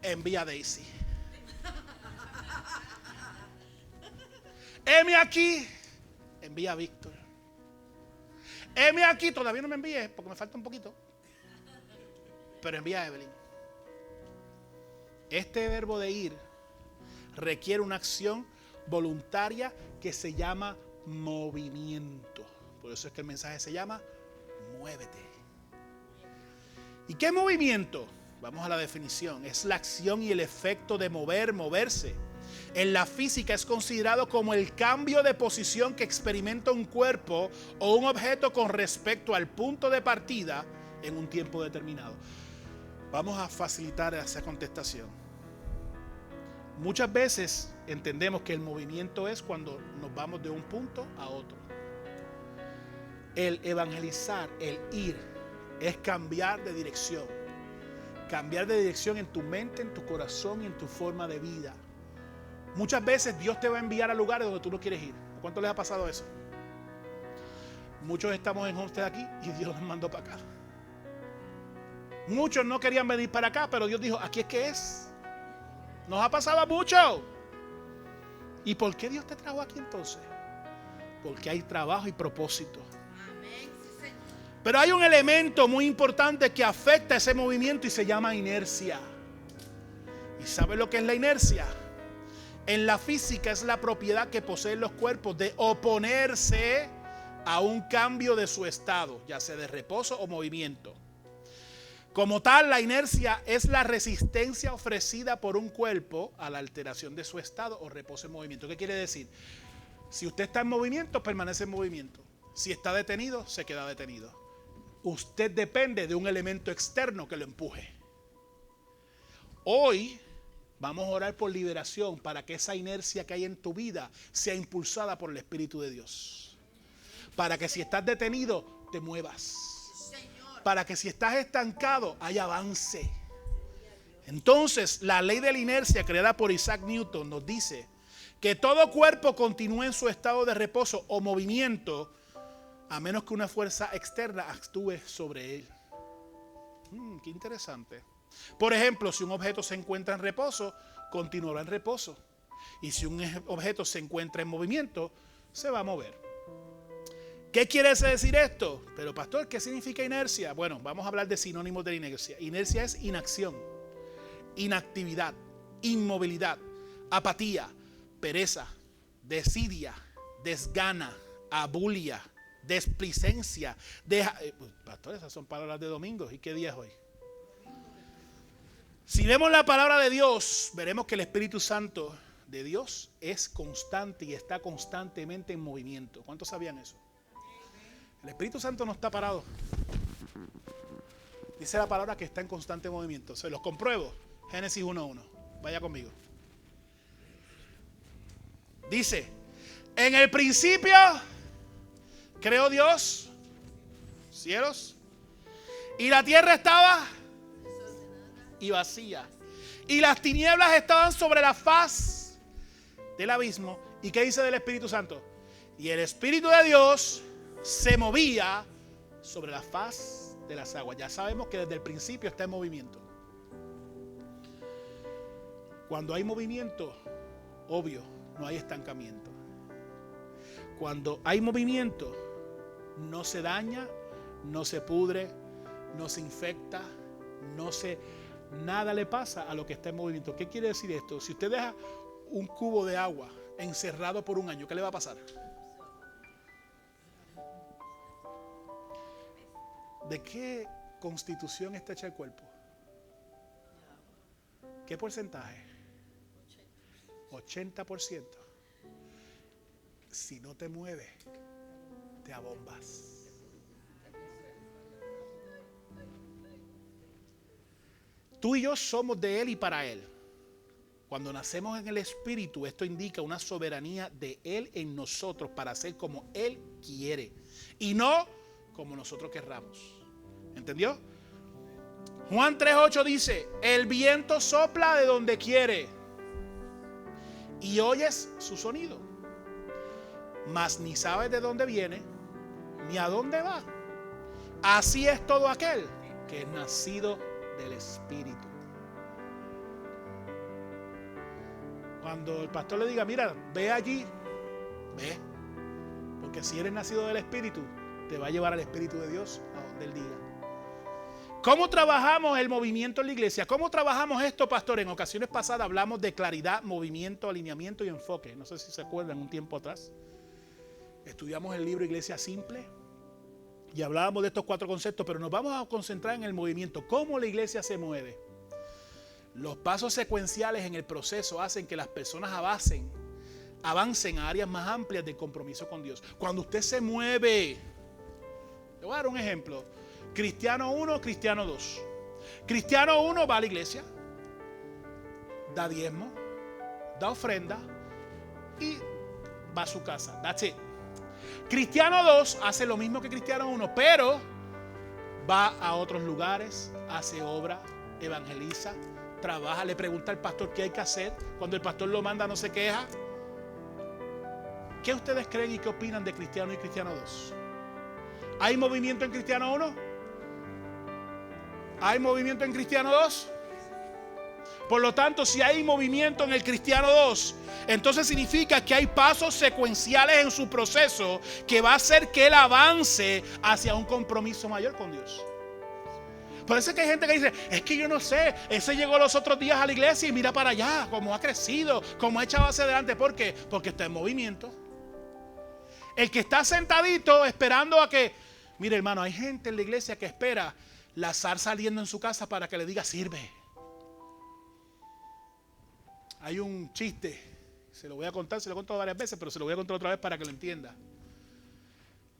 envía a Daisy. Heme aquí, envía a Víctor. Heme aquí, todavía no me envíes porque me falta un poquito. Pero envía a Evelyn. Este verbo de ir requiere una acción voluntaria que se llama movimiento. Por eso es que el mensaje se llama muévete. ¿Y qué movimiento? Vamos a la definición. Es la acción y el efecto de moverse. En la física es considerado como el cambio de posición que experimenta un cuerpo o un objeto con respecto al punto de partida en un tiempo determinado. Vamos a facilitar esa contestación. Muchas veces entendemos que el movimiento es cuando nos vamos de un punto a otro. El evangelizar, el ir, es cambiar de dirección, cambiar de dirección en tu mente, en tu corazón y en tu forma de vida. Muchas veces Dios te va a enviar a lugares donde tú no quieres ir. ¿A cuánto les ha pasado eso? Muchos estamos en Homestead aquí y Dios nos mandó para acá. Muchos no querían venir para acá, pero Dios dijo, aquí es que es. Nos ha pasado mucho. ¿Y por qué Dios te trajo aquí entonces? Porque hay trabajo y propósito. Amén. Sí, Señor. Pero hay un elemento muy importante que afecta ese movimiento y se llama inercia. ¿Y sabes lo que es la inercia? En la física es la propiedad que poseen los cuerpos de oponerse a un cambio de su estado, ya sea de reposo o movimiento. Como tal, la inercia es la resistencia ofrecida por un cuerpo a la alteración de su estado o reposo en movimiento. ¿Qué quiere decir? Si usted está en movimiento, permanece en movimiento. Si está detenido, se queda detenido. Usted depende de un elemento externo que lo empuje. Hoy vamos a orar por liberación para que esa inercia que hay en tu vida sea impulsada por el Espíritu de Dios. Para que si estás detenido, te muevas. Para que si estás estancado, haya avance. Entonces, la ley de la inercia creada por Isaac Newton nos dice que todo cuerpo continúe en su estado de reposo o movimiento a menos que una fuerza externa actúe sobre él. Qué interesante. Por ejemplo, si un objeto se encuentra en reposo, continuará en reposo. Y si un objeto se encuentra en movimiento, se va a mover. ¿Qué quiere decir esto? Pero pastor, ¿qué significa inercia? Bueno, vamos a hablar de sinónimos de inercia. Inercia es inacción, inactividad, inmovilidad, apatía, pereza, desidia, desgana, abulia, desplicencia. Pastor, esas son palabras de domingo. ¿Y qué día es hoy? Si vemos la palabra de Dios, veremos que el Espíritu Santo de Dios es constante y está constantemente en movimiento. ¿Cuántos sabían eso? El Espíritu Santo no está parado. Dice la palabra que está en constante movimiento. Se los compruebo. Génesis 1:1. Vaya conmigo. Dice, en el principio creó Dios cielos y la tierra estaba y vacía. Y las tinieblas estaban sobre la faz del abismo. ¿Y qué dice del Espíritu Santo? Y el Espíritu de Dios se movía sobre la faz de las aguas. Ya sabemos que desde el principio está en movimiento. Cuando hay movimiento, obvio, no hay estancamiento. Cuando hay movimiento, no se daña, no se pudre, no se infecta, nada le pasa a lo que está en movimiento. ¿Qué quiere decir esto? Si usted deja un cubo de agua encerrado por un año, ¿qué le va a pasar? ¿De qué constitución está hecha el cuerpo? ¿Qué porcentaje? 80%. Si no te mueves, te abombas. Tú y yo somos de Él y para Él. Cuando nacemos en el Espíritu, esto indica una soberanía de Él en nosotros para hacer como Él quiere y no como nosotros querramos. ¿Entendió? Juan 3:8 dice, el viento sopla de donde quiere y oyes su sonido, mas ni sabes de dónde viene ni a dónde va. Así es todo aquel que es nacido del Espíritu. Cuando el pastor le diga, mira, ve allí, ve, porque si eres nacido del Espíritu, te va a llevar al Espíritu de Dios a donde Él diga. ¿Cómo trabajamos el movimiento en la iglesia? ¿Cómo trabajamos esto, pastor? En ocasiones pasadas hablamos de claridad, movimiento, alineamiento y enfoque. No sé si se acuerdan, un tiempo atrás estudiamos el libro Iglesia Simple y hablábamos de estos 4 conceptos, pero nos vamos a concentrar en el movimiento. ¿Cómo la iglesia se mueve? Los pasos secuenciales en el proceso hacen que las personas avancen a áreas más amplias de compromiso con Dios. Cuando usted se mueve, le voy a dar un ejemplo. Cristiano 1, Cristiano 2. Cristiano 1 va a la iglesia, da diezmo, da ofrenda y va a su casa. That's it. Cristiano 2 hace lo mismo que Cristiano 1, pero va a otros lugares, hace obra, evangeliza, trabaja, le pregunta al pastor qué hay que hacer. Cuando el pastor lo manda no se queja. ¿Qué ustedes creen y qué opinan de Cristiano y Cristiano 2? ¿Hay movimiento en Cristiano 1? ¿Hay movimiento en Cristiano 2? Por lo tanto, si hay movimiento en el Cristiano 2, entonces significa que hay pasos secuenciales en su proceso que va a hacer que él avance hacia un compromiso mayor con Dios. Por eso es que hay gente que dice, es que yo no sé, ese llegó los otros días a la iglesia y mira para allá, cómo ha crecido, cómo ha echado hacia adelante. ¿Por qué? Porque está en movimiento. El que está sentadito esperando a que, mire hermano, hay gente en la iglesia que espera la zarza saliendo en su casa para que le diga sirve. Hay un chiste, se lo voy a contar, se lo he contado varias veces, pero se lo voy a contar otra vez para que lo entienda.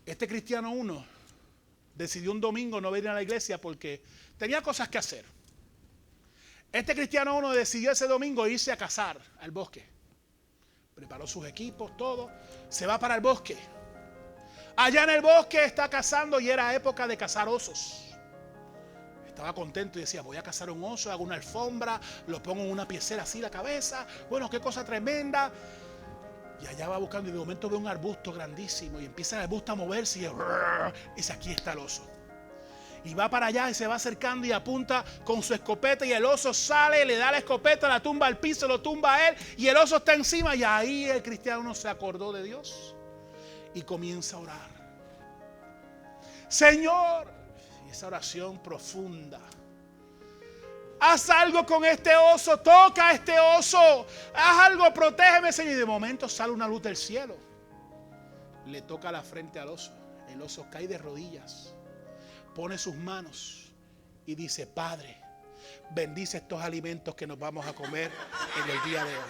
Este Cristiano 1 decidió un domingo no venir a la iglesia porque tenía cosas que hacer. Este Cristiano 1 decidió ese domingo irse a cazar al bosque. Preparó sus equipos, todo. Se va para el bosque. Allá en el bosque está cazando y era época de cazar osos. Estaba contento y decía, voy a cazar un oso, hago una alfombra, lo pongo en una piecera así la cabeza. Bueno, qué cosa tremenda. Y allá va buscando y de momento ve un arbusto grandísimo y empieza el arbusto a moverse y dice, aquí está el oso. Y va para allá y se va acercando y apunta con su escopeta y el oso sale, le da la escopeta, la tumba al piso, lo tumba a él y el oso está encima y ahí el cristiano se acordó de Dios y comienza a orar. Señor, y esa oración profunda. Haz algo con este oso, toca a este oso, haz algo, protégeme, Señor. Y de momento sale una luz del cielo. Le toca la frente al oso. El oso cae de rodillas, pone sus manos y dice, Padre, bendice estos alimentos que nos vamos a comer en el día de hoy.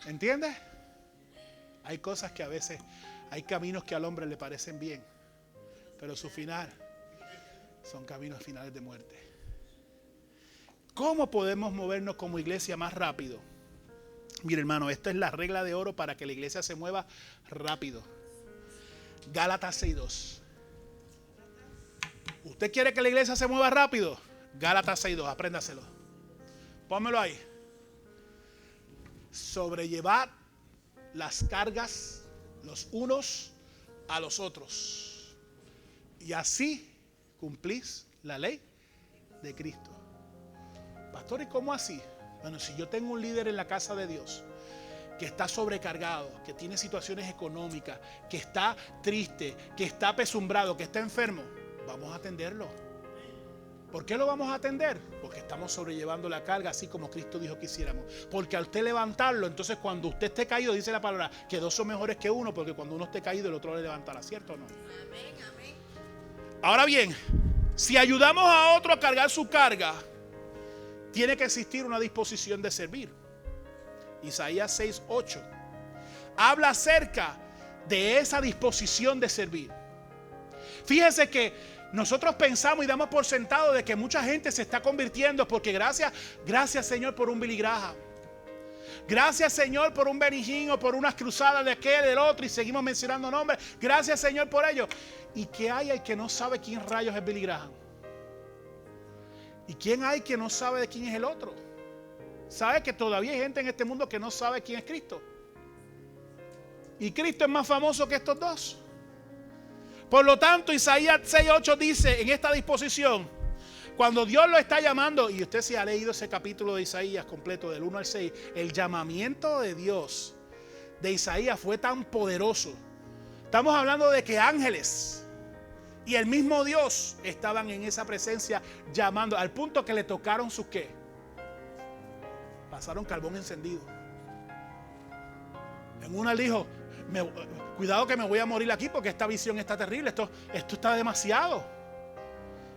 ¿Entiendes? Hay cosas que a veces, hay caminos que al hombre le parecen bien, pero su final son caminos finales de muerte. ¿Cómo podemos movernos como iglesia más rápido? Mire hermano, esta es la regla de oro para que la iglesia se mueva rápido. Gálatas 6:2. ¿Usted quiere que la iglesia se mueva rápido? Gálatas 6:2, apréndaselo. Pónmelo ahí. Sobrellevad las cargas los unos a los otros y así cumplís la ley de Cristo. Pastor, ¿y cómo así? Bueno, si yo tengo un líder en la casa de Dios que está sobrecargado, que tiene situaciones económicas, que está triste, que está apesumbrado, que está enfermo, vamos a atenderlo. ¿Por qué lo vamos a atender? Porque estamos sobrellevando la carga así como Cristo dijo que hiciéramos. Porque al usted levantarlo, entonces cuando usted esté caído, dice la palabra, que dos son mejores que uno, porque cuando uno esté caído el otro le levantará, ¿cierto o no? Amén, amén. Ahora bien, si ayudamos a otro a cargar su carga, tiene que existir una disposición de servir. Isaías 6:8 habla acerca de esa disposición de servir. Fíjese que nosotros pensamos y damos por sentado de que mucha gente se está convirtiendo porque gracias Señor por un Billy Graham. Gracias Señor por un Benny Hinn o por unas cruzadas de aquel, del otro y seguimos mencionando nombres. Gracias Señor por ello. ¿Y qué hay el que no sabe quién rayos es Billy Graham? ¿Y quién hay que no sabe de quién es el otro? ¿Sabe que todavía hay gente en este mundo que no sabe quién es Cristo? Y Cristo es más famoso que estos dos. Por lo tanto, Isaías 6:8 dice en esta disposición, cuando Dios lo está llamando, y usted se ha leído ese capítulo de Isaías completo del 1 al 6, el llamamiento de Dios de Isaías fue tan poderoso. Estamos hablando de que ángeles y el mismo Dios estaban en esa presencia llamando, al punto que le tocaron sus ¿qué? Pasaron carbón encendido. En una él dijo, cuidado que me voy a morir aquí porque esta visión está terrible, esto está demasiado.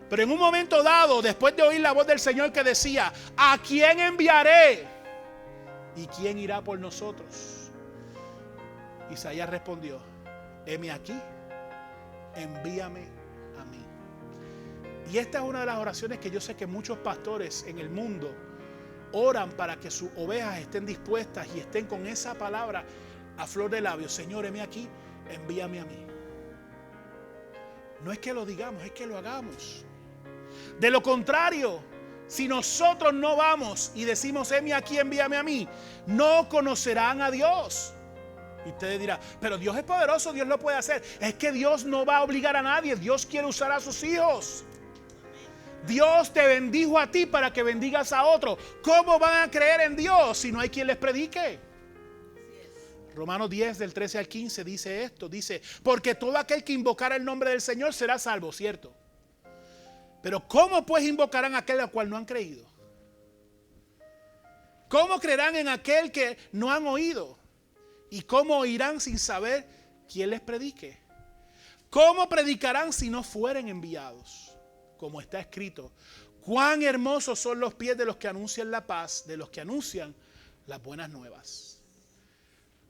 Pero en un momento dado, después de oír la voz del Señor que decía, ¿a quién enviaré? ¿Y quién irá por nosotros? Isaías respondió, heme aquí, envíame a mí. Y esta es una de las oraciones que yo sé que muchos pastores en el mundo oran para que sus ovejas estén dispuestas y estén con esa palabra a flor de labios: Señor, heme aquí, envíame a mí. No es que lo digamos, es que lo hagamos. De lo contrario, si nosotros no vamos y decimos: heme aquí, envíame a mí, no conocerán a Dios. Y ustedes dirán: pero Dios es poderoso, Dios lo puede hacer. Es que Dios no va a obligar a nadie. Dios quiere usar a sus hijos. Dios te bendijo a ti para que bendigas a otro. ¿Cómo van a creer en Dios si no hay quien les predique? Romanos 10 del 13 al 15 dice esto. Dice: porque todo aquel que invocara el nombre del Señor será salvo, ¿cierto? Pero ¿cómo pues invocarán a aquel al cual no han creído? ¿Cómo creerán en aquel que no han oído? ¿Y cómo oirán sin saber quién les predique? ¿Cómo predicarán si no fueren enviados? Como está escrito: cuán hermosos son los pies de los que anuncian la paz, de los que anuncian las buenas nuevas.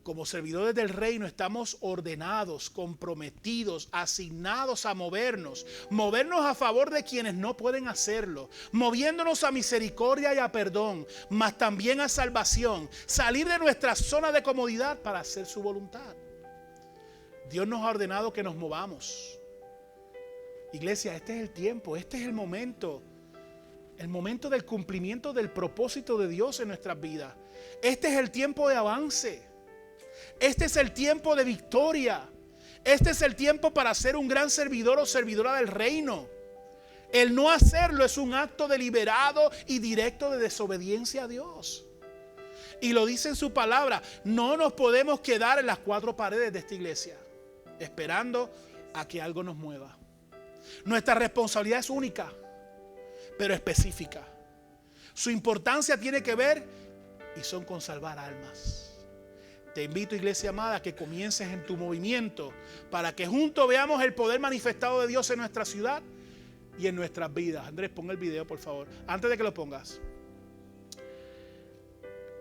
Como servidores del reino estamos ordenados, comprometidos, asignados a movernos a favor de quienes no pueden hacerlo, moviéndonos a misericordia y a perdón, mas también a salvación, salir de nuestra zona de comodidad para hacer su voluntad. Dios nos ha ordenado que nos movamos. Iglesia, este es el tiempo, este es el momento del cumplimiento del propósito de Dios en nuestras vidas. Este es el tiempo de avance. Este es el tiempo de victoria. Este es el tiempo para ser un gran servidor o servidora del reino. El no hacerlo es un acto deliberado y directo de desobediencia a Dios. Y lo dice en su palabra: no nos podemos quedar en las cuatro paredes de esta iglesia esperando a que algo nos mueva. Nuestra responsabilidad es única, pero específica. Su importancia tiene que ver y son con salvar almas. Te invito, iglesia amada, a que comiences en tu movimiento para que juntos veamos el poder manifestado de Dios en nuestra ciudad y en nuestras vidas. Andrés, pon el video, por favor. Antes de que lo pongas,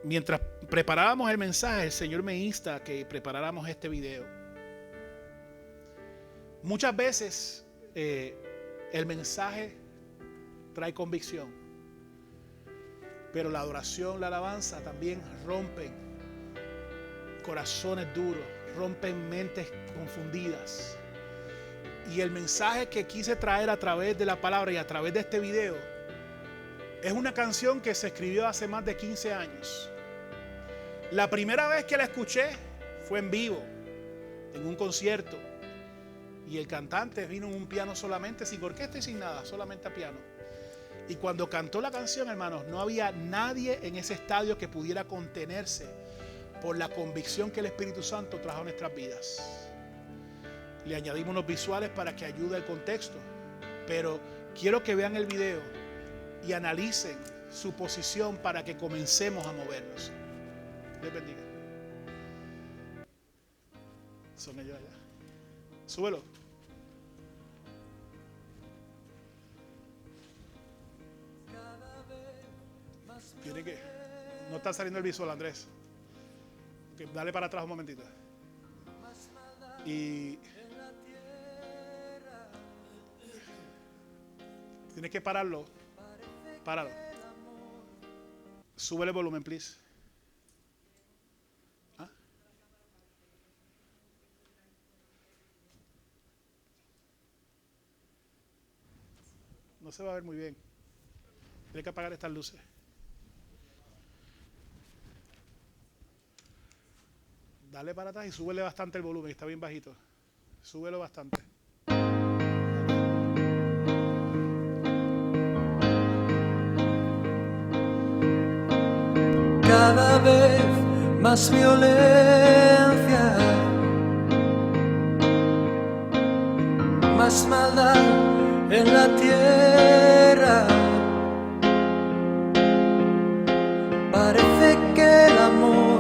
mientras preparábamos el mensaje, el Señor me insta a que preparáramos este video. Muchas veces el mensaje trae convicción, pero la adoración, la alabanza también rompen corazones duros, rompen mentes confundidas. Y el mensaje que quise traer a través de la palabra y a través de este video es una canción que se escribió hace más de 15 años. La primera vez que la escuché fue en vivo, en un concierto, y el cantante vino en un piano solamente, sin orquesta y sin nada, solamente a piano. Y cuando cantó la canción, hermanos, no había nadie en ese estadio que pudiera contenerse por la convicción que el Espíritu Santo trajo a nuestras vidas. Le añadimos unos visuales para que ayude el contexto, pero quiero que vean el video y analicen su posición para que comencemos a movernos. Dios bendiga. Son ellos allá. Súbelo. Tiene que... No está saliendo el visual, Andrés. Dale para atrás un momentito. Y tienes que pararlo. Páralo. Súbele el volumen, please. ¿Ah? No se va a ver muy bien. Tienes que apagar estas luces. Dale para atrás y súbele bastante el volumen, está bien bajito. Súbelo bastante. Cada vez más violencia, más maldad en la tierra. Parece que el amor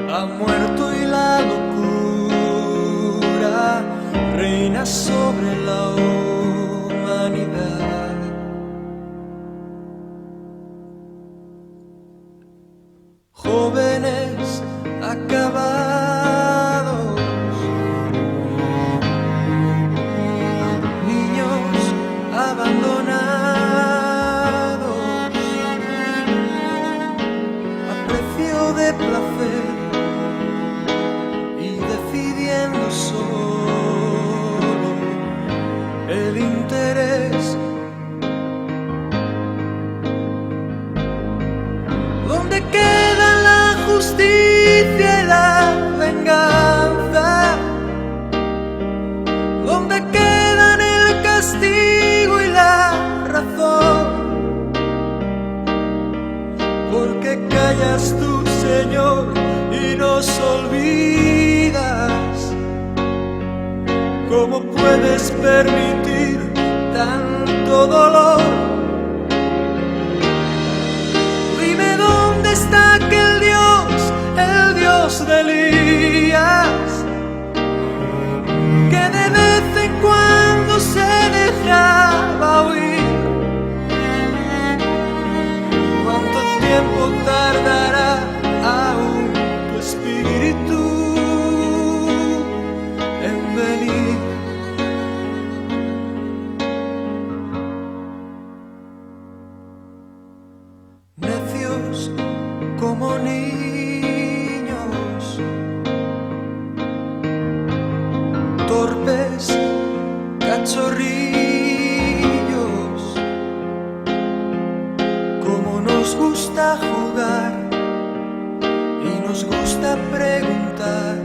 ha muerto y la locura reina sobre la humanidad. Jóvenes acabados, niños abandonados, a precio de placer el interés. ¿Dónde queda la justicia y la venganza? ¿Dónde quedan el castigo y la razón? ¿Por qué callas tú, Señor, y nos olvidas? ¿Cómo puedes permitir tanto dolor? Dime dónde está aquel Dios, el Dios de Elías, que de vez en cuando se dejaba oír. ¿Cuánto tiempo tardará aún tu espíritu en venir? Necios como niños, torpes cachorrillos, como nos gusta jugar y nos gusta preguntar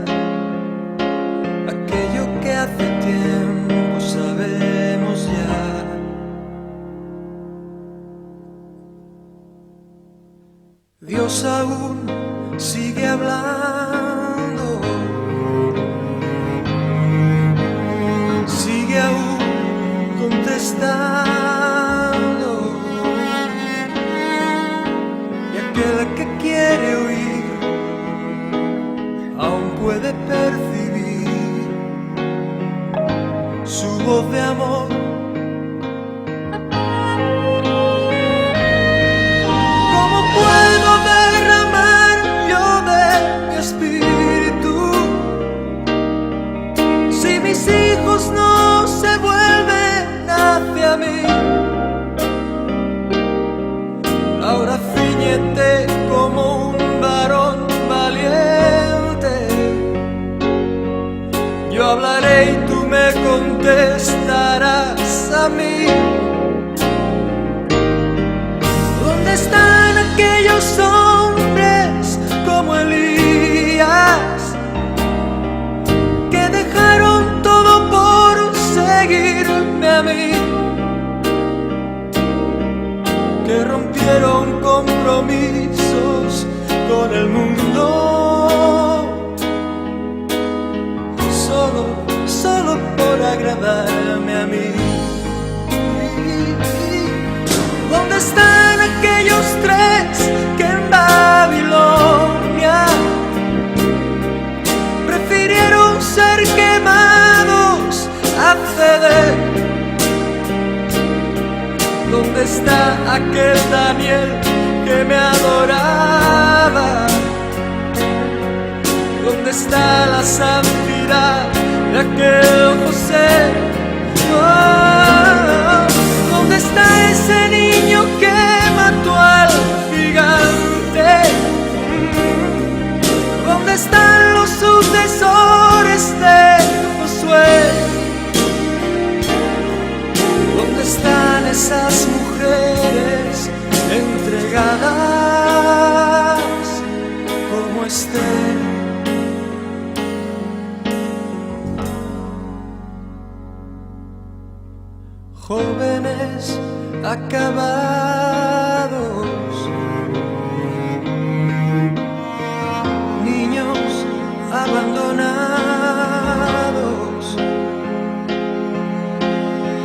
aquello que hace tiempo sabemos ya. Dios aún sigue hablando, sigue aún contestando, y aquel que quiere oír aún puede percibir su voz de amor. No se vuelven hacia mí. Ahora ciñete como un varón valiente. Yo hablaré y tú me contestarás a mí. ¿Dónde están aquellos hombres como Elías que dejaron todo por seguirme a mí, que rompieron compromisos con el mundo solo por agradarme a mí? ¿Dónde están aquellos tres que en Babilonia prefirieron ser quemados a ceder? ¿Dónde está aquel Daniel que me adoraba? ¿Dónde está la santidad de aquel José? Oh, ¿dónde está ese niño que mató al gigante? ¿Dónde están los sucesores de Josué? ¿Dónde están esas mujeres entregadas como Esther? Jóvenes acabados, niños abandonados,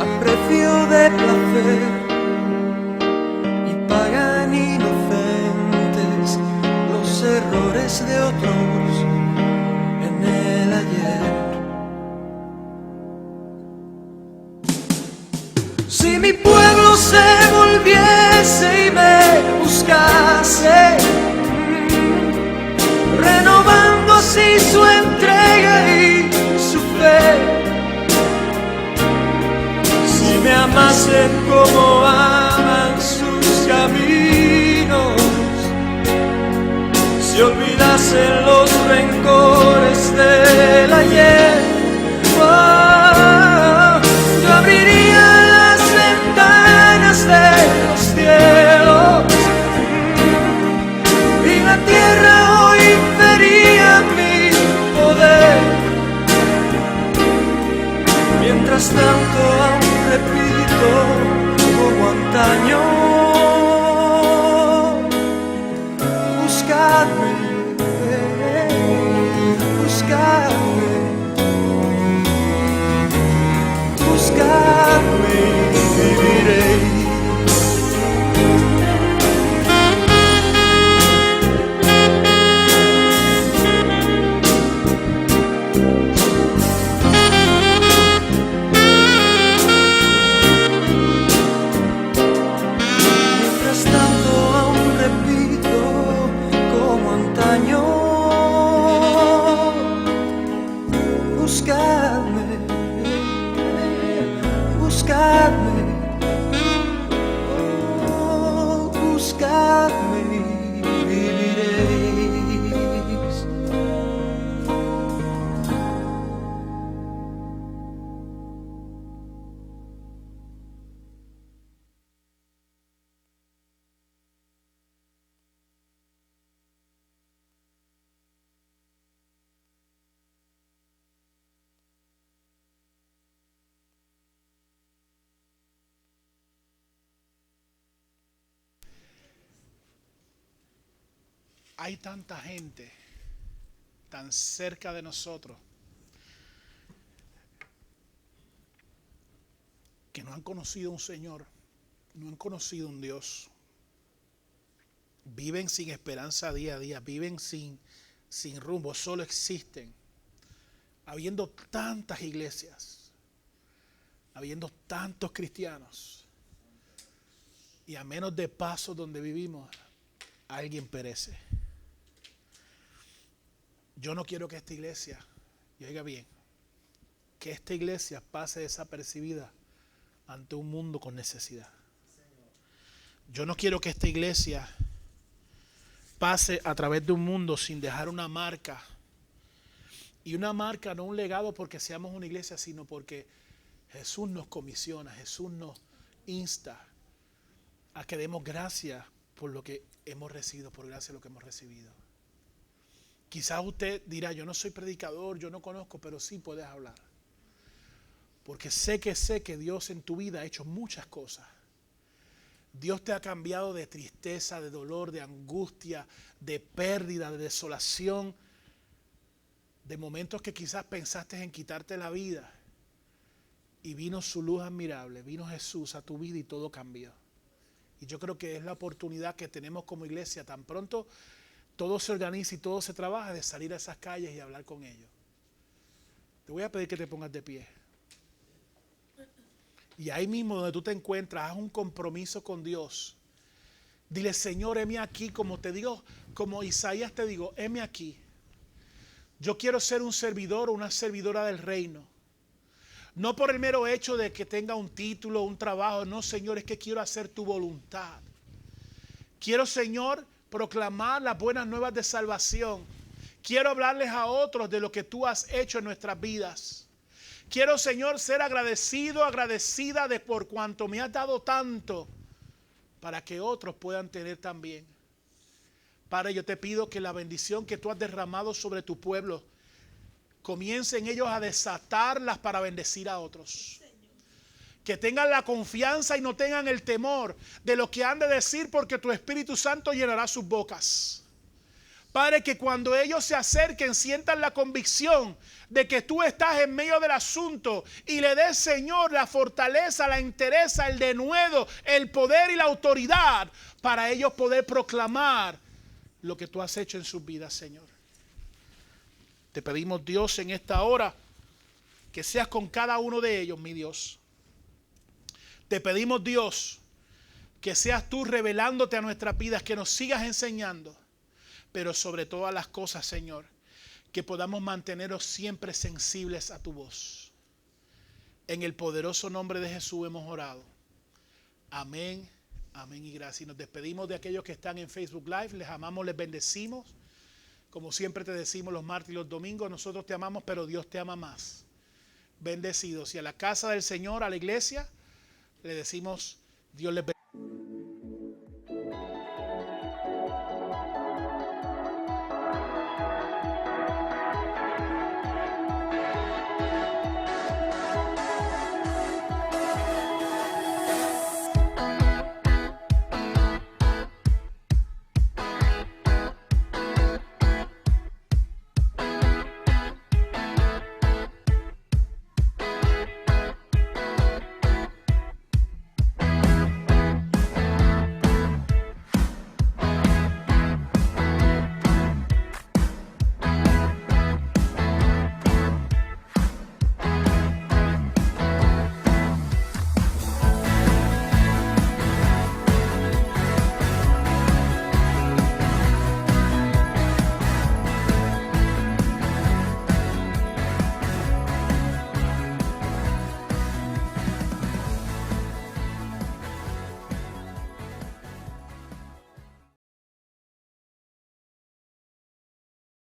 a precio de placer, y pagan inocentes los errores de otros en el ayer. Si mi pueblo se volviese y me buscase, renovando así su entrega y su fe, si me amasen como aman sus caminos, si olvidasen los rencores del ayer, oh, yo abriría tanto aún repito como antaño, buscadme, buscadme, buscadme y viviréis. Buscadme y viviréis. Hay tanta gente tan cerca de nosotros que no han conocido un Señor, no han conocido un Dios. Viven sin esperanza día a día, viven sin rumbo, solo existen. Habiendo tantas iglesias, habiendo tantos cristianos, y a menos de pasos donde vivimos, alguien perece. Yo no quiero que esta iglesia, y oiga bien, que esta iglesia pase desapercibida ante un mundo con necesidad. Yo no quiero que esta iglesia pase a través de un mundo sin dejar una marca. Y una marca, no un legado porque seamos una iglesia, sino porque Jesús nos comisiona, Jesús nos insta a que demos gracias por lo que hemos recibido, por gracia de lo que hemos recibido. Quizás usted dirá, yo no soy predicador, yo no conozco, pero sí puedes hablar. Porque sé que Dios en tu vida ha hecho muchas cosas. Dios te ha cambiado de tristeza, de dolor, de angustia, de pérdida, de desolación, de momentos que quizás pensaste en quitarte la vida. Y vino su luz admirable, vino Jesús a tu vida y todo cambió. Y yo creo que es la oportunidad que tenemos como iglesia, tan pronto todo se organiza y todo se trabaja, de salir a esas calles y hablar con ellos. Te voy a pedir que te pongas de pie. Y ahí mismo donde tú te encuentras, haz un compromiso con Dios. Dile, Señor, heme aquí, como te digo, como Isaías te digo, heme aquí. Yo quiero ser un servidor o una servidora del reino. No por el mero hecho de que tenga un título, un trabajo. No, Señor, es que quiero hacer tu voluntad. Quiero, Señor, proclamar las buenas nuevas de salvación. Quiero hablarles a otros de lo que tú has hecho en nuestras vidas. Quiero, Señor, ser agradecido, agradecida de por cuanto me has dado tanto, para que otros puedan tener también. Padre, yo te pido que la bendición que tú has derramado sobre tu pueblo, comiencen ellos a desatarlas para bendecir a otros. Que tengan la confianza y no tengan el temor de lo que han de decir, porque tu Espíritu Santo llenará sus bocas. Padre, que cuando ellos se acerquen sientan la convicción de que tú estás en medio del asunto y le des, Señor, la fortaleza, la entereza, el denuedo, el poder y la autoridad para ellos poder proclamar lo que tú has hecho en sus vidas, Señor. Te pedimos, Dios, en esta hora que seas con cada uno de ellos, mi Dios. Te pedimos, Dios, que seas tú revelándote a nuestras vidas, que nos sigas enseñando, pero sobre todas las cosas, Señor, que podamos mantenernos siempre sensibles a tu voz. En el poderoso nombre de Jesús hemos orado. Amén, amén y gracias. Y nos despedimos de aquellos que están en Facebook Live. Les amamos, les bendecimos. Como siempre te decimos los martes y los domingos, nosotros te amamos, pero Dios te ama más. Bendecidos. Y a la casa del Señor, a la iglesia, le decimos, Dios les bendiga.